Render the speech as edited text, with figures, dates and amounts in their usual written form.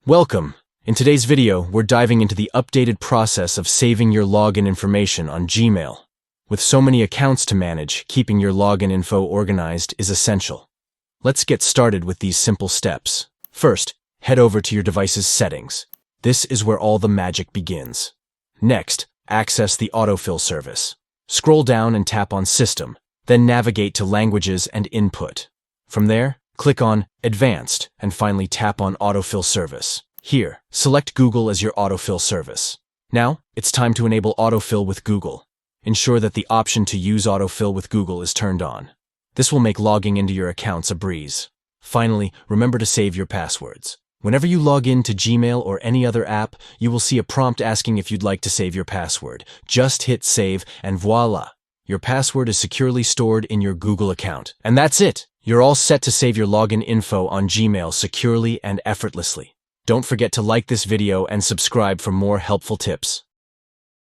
Welcome! In today's video, we're diving into the updated process of saving your login information on Gmail. With so many accounts to manage, keeping your login info organized is essential. Let's get started with these simple steps. First, head over to your device's settings. This is where all the magic begins. Next, access the autofill service. Scroll down and tap on System, then navigate to Languages and Input. From there, click on Advanced and finally tap on Autofill Service. Here, select Google as your autofill service. Now, it's time to enable autofill with Google. Ensure that the option to use autofill with Google is turned on. This will make logging into your accounts a breeze. Finally, remember to save your passwords. Whenever you log in to Gmail or any other app, you will see a prompt asking if you'd like to save your password. Just hit save and voila! Your password is securely stored in your Google account. And that's it! You're all set to save your login info on Gmail securely and effortlessly. Don't forget to like this video and subscribe for more helpful tips.